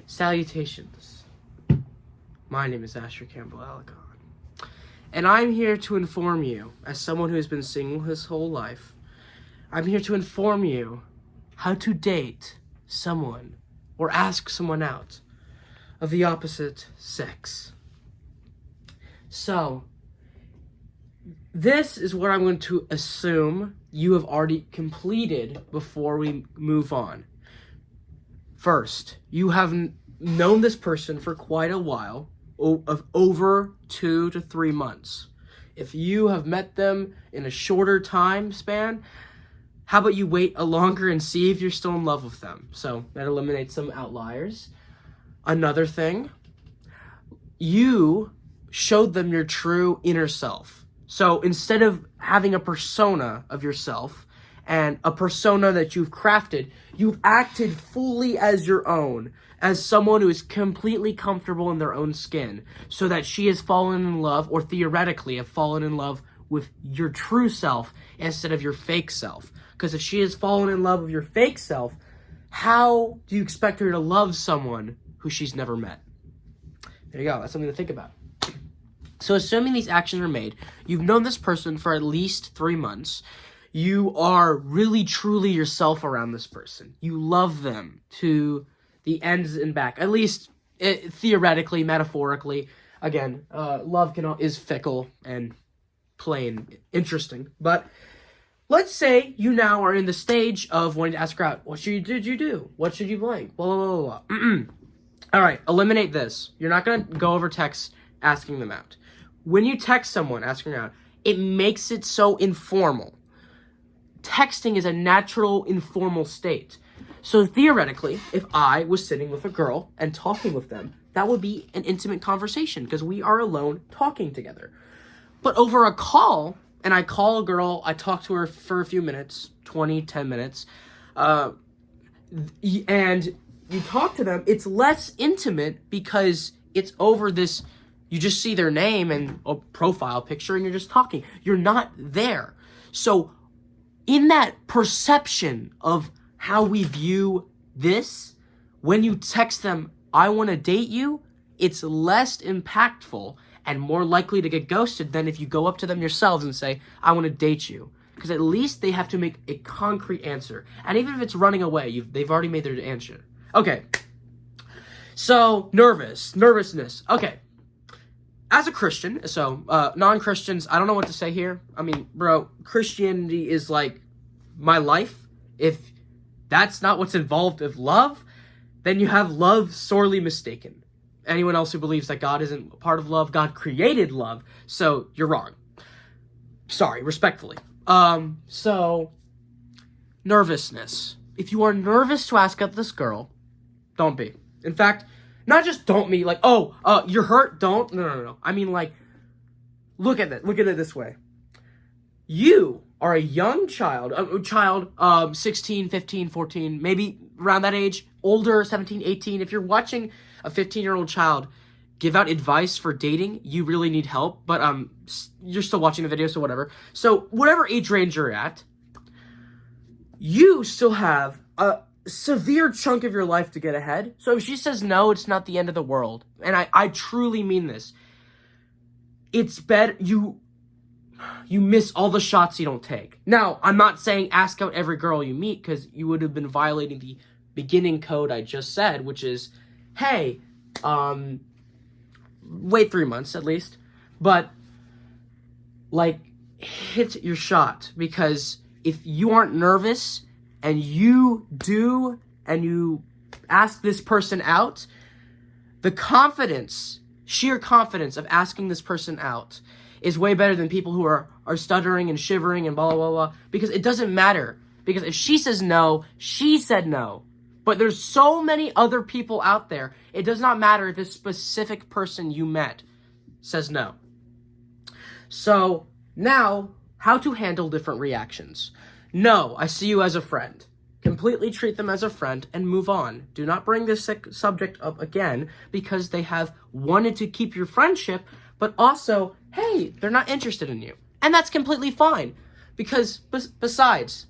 Salutations. My name is Asher Campbell Alicon, and I'm here to inform you, as someone who has been single his whole life, I'm here to inform you how to date someone or ask someone out of the opposite sex. So, this is what I'm going to assume you have already completed before we move on. First, you have known this person for quite a while, of over 2 to 3 months. If you have met them in a shorter time span, how about you wait a longer and see if you're still in love with them? So that eliminates some outliers. Another thing, you showed them your true inner self. So instead of having a persona of yourself and a persona that you've crafted, you've acted fully as your own, as someone who is completely comfortable in their own skin, so that she has fallen in love, or theoretically have fallen in love with your true self instead of your fake self. Because if she has fallen in love with your fake self, how do you expect her to love someone who she's never met? There you go. That's something to think about. So assuming these actions are made, you've known this person for at least 3 months, you are really truly yourself around this person. You love them to the ends and back, at least theoretically, metaphorically. Again, love is fickle and plain interesting. But let's say you now are in the stage of wanting to ask her out. What should you do? What should you blank? Blah, blah, blah, blah. All right, eliminate this. You're not going to go over text asking them out. When you text someone asking her out, it makes it so informal. Texting is a natural, informal state. So theoretically, if I was sitting with a girl and talking with them, that would be an intimate conversation because we are alone talking together. But over a call, and I call a girl, I talk to her for a few minutes, 10 minutes, and you talk to them, it's less intimate because it's over this, you just see their name and a profile picture and you're just talking. You're not there. So in that perception of how we view this, when you text them, I want to date you, it's less impactful and more likely to get ghosted than if you go up to them yourselves and say, I want to date you. Because at least they have to make a concrete answer. And even if it's running away, they've already made their answer. Okay. So, nervousness. Okay. As a Christian, so non-Christians, I don't know what to say here. I mean, bro, Christianity is like my life. If that's not what's involved with love, then you have love sorely mistaken. Anyone else who believes that God isn't part of love, God created love, so you're wrong. Sorry, respectfully. So, nervousness. If you are nervous to ask out this girl, don't be. In fact, not just don't be, like, you're hurt, don't. No. I mean, like, look at it this way. You are a young child, 16, 15, 14, maybe around that age, older, 17, 18. If you're watching a 15-year-old child give out advice for dating, you really need help, but you're still watching the video, so whatever. So whatever age range you're at, you still have a severe chunk of your life to get ahead. So if she says no, it's not the end of the world. And I truly mean this. It's better, you miss all the shots you don't take. Now, I'm not saying ask out every girl you meet, because you would have been violating the beginning code I just said, which is, hey, wait 3 months at least, but, like, hit your shot, because if you aren't nervous and you do and you ask this person out, the sheer confidence of asking this person out is way better than people who are stuttering and shivering and blah, blah, blah, because it doesn't matter. Because if she says no, she said no. But there's so many other people out there, it does not matter if this specific person you met says no. So, now, how to handle different reactions. No, I see you as a friend. Completely treat them as a friend and move on. Do not bring this subject up again because they have wanted to keep your friendship, but also, hey, they're not interested in you. And that's completely fine because besides,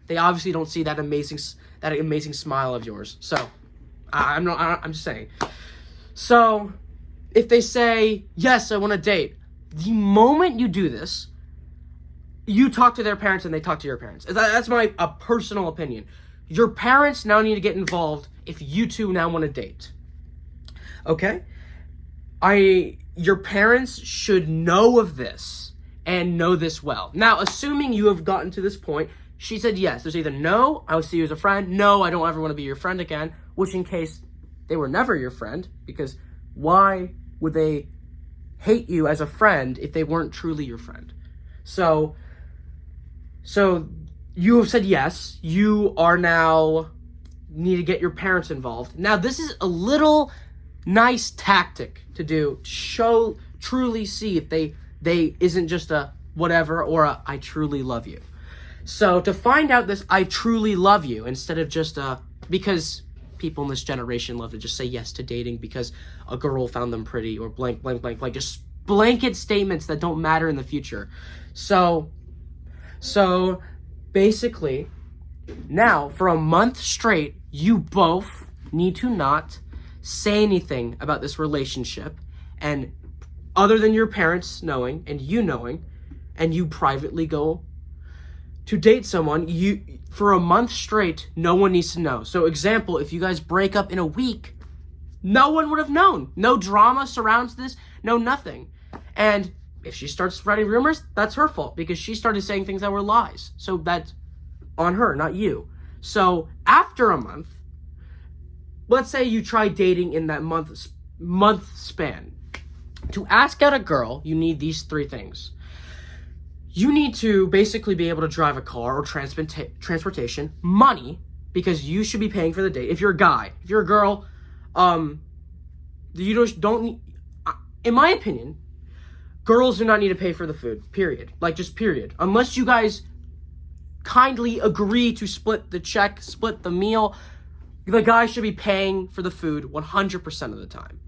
they obviously don't see that amazing smile of yours. So, I'm just saying. So, if they say, yes, I want to date, the moment you do this, you talk to their parents and they talk to your parents. That's my personal opinion. Your parents now need to get involved if you two now want to date. Okay? Your parents should know of this and know this well. Now, assuming you have gotten to this point, she said yes. There's either no, I will see you as a friend. No, I don't ever want to be your friend again. Which in case they were never your friend, because why would they hate you as a friend if they weren't truly your friend? So you have said yes. You are now need to get your parents involved. Now, this is a little nice tactic to do to truly see if they isn't just a whatever or a I truly love you. So to find out this I truly love you instead of just because people in this generation love to just say yes to dating because a girl found them pretty or blank, just blanket statements that don't matter in the future. So basically, now for a month straight, you both need to not say anything about this relationship, and other than your parents knowing and you knowing, and you privately go to date someone, for a month straight, no one needs to know. So example, if you guys break up in a week, no one would have known. No drama surrounds this, no nothing. And if she starts spreading rumors, that's her fault because she started saying things that were lies. So that's on her, not you. So after a month, let's say you try dating in that month span. To ask out a girl, you need these 3 things. You need to basically be able to drive a car or transportation, money, because you should be paying for the date. If you're a guy, if you're a girl, you don't need, in my opinion, girls do not need to pay for the food, period. Just period. Unless you guys kindly agree to split the check, split the meal, the guy should be paying for the food 100% of the time.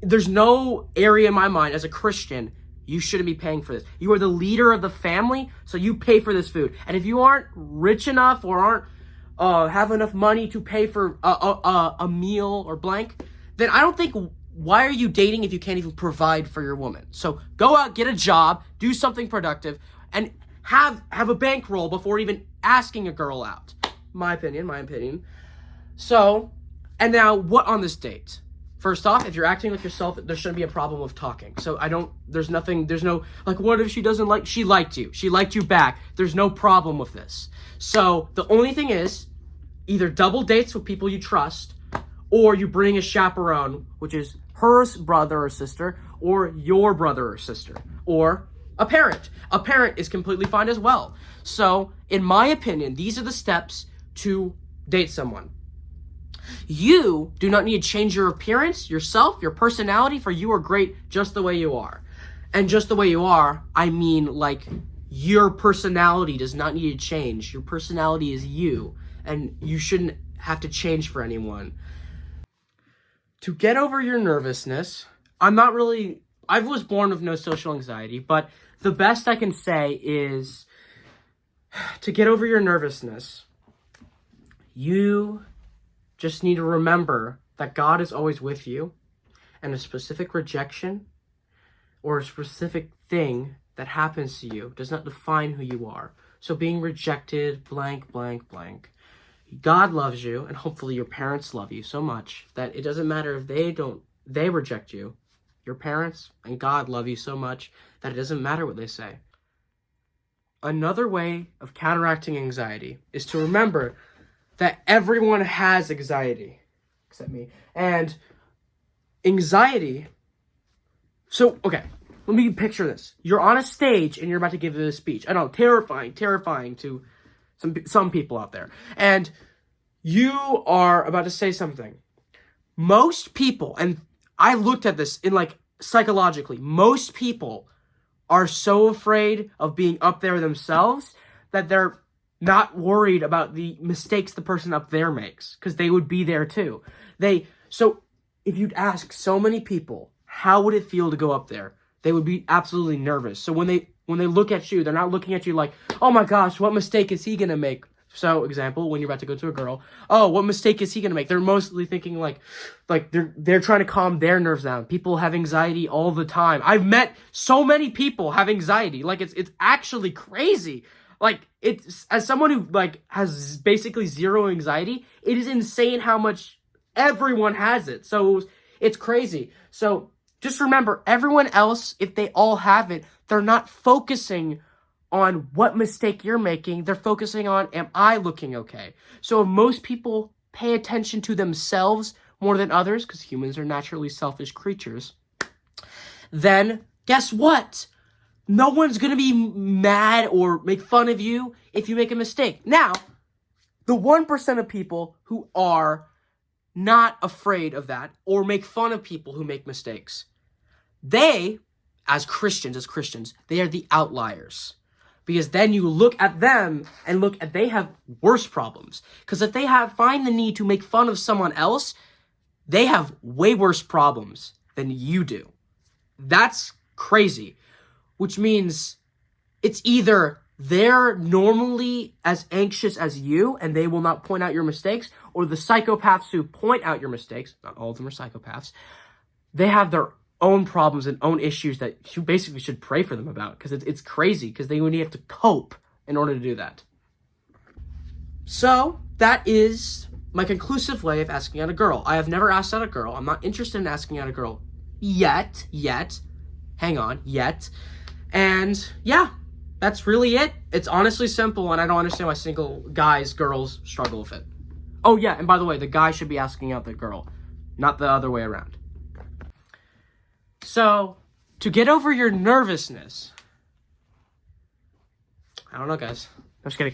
There's no area in my mind as a Christian, you shouldn't be paying for this. You are the leader of the family, so you pay for this food. And if you aren't rich enough or aren't have enough money to pay for a meal or blank, then I don't think, why are you dating if you can't even provide for your woman? So go out, get a job, do something productive, and have a bankroll before even asking a girl out. My opinion. So, and now what on this date? First off, if you're acting like yourself, there shouldn't be a problem with talking. So there's no, what if she doesn't like, she liked you back. There's no problem with this. So the only thing is, either double dates with people you trust, or you bring a chaperone, which is her brother or sister, or your brother or sister, or a parent. A parent is completely fine as well. So, in my opinion, these are the steps to date someone. You do not need to change your appearance, yourself, your personality, for you are great just the way you are. And just the way you are, I mean, your personality does not need to change. Your personality is you, and you shouldn't have to change for anyone. To get over your nervousness, I was born with no social anxiety, but the best I can say is, to get over your nervousness, you just need to remember that God is always with you, and a specific rejection or a specific thing that happens to you does not define who you are. So being rejected, blank, God loves you, and hopefully your parents love you so much that it doesn't matter if they reject you. Your parents and God love you so much that it doesn't matter what they say. Another way of counteracting anxiety is to remember that everyone has anxiety, except me. And anxiety, okay, let me picture this. You're on a stage and you're about to give a speech. I know, terrifying to some people out there. And you are about to say something. Most people, and I looked at this in psychologically, most people are so afraid of being up there themselves that they're not worried about the mistakes the person up there makes, because they would be there too. So if you'd ask so many people, how would it feel to go up there? They would be absolutely nervous. So when they look at you, they're not looking at you like, oh my gosh, what mistake is he going to make? So, example, when you're about to go to a girl, oh, what mistake is he gonna make? They're mostly thinking like they're trying to calm their nerves down. People have anxiety all the time. I've met so many people have anxiety. Like it's actually crazy. Like it's as someone who like has basically zero anxiety, it is insane how much everyone has it. So it's crazy. So just remember, everyone else, if they all have it, they're not focusing on what mistake you're making. They're focusing on, am I looking okay? So if most people pay attention to themselves more than others, because humans are naturally selfish creatures, then guess what? No one's going to be mad or make fun of you if you make a mistake. Now, the 1% of people who are not afraid of that or make fun of people who make mistakes, they, as Christians, they are the outliers. Because then you look at them and they have worse problems. Because if they find the need to make fun of someone else, they have way worse problems than you do. That's crazy. Which means it's either they're normally as anxious as you and they will not point out your mistakes, or the psychopaths who point out your mistakes, not all of them are psychopaths, they have their own problems and own issues that you basically should pray for them about, because it's crazy, because they only have to cope in order to do that. So that is my conclusive way of asking out a girl. I have never asked out a girl. I'm not interested in asking out a girl yet. Hang on, yet. And yeah, that's really it. It's honestly simple, and I don't understand why single girls struggle with it. Oh yeah, and by the way, the guy should be asking out the girl, not the other way around. So, to get over your nervousness, I don't know, guys. I'm just kidding.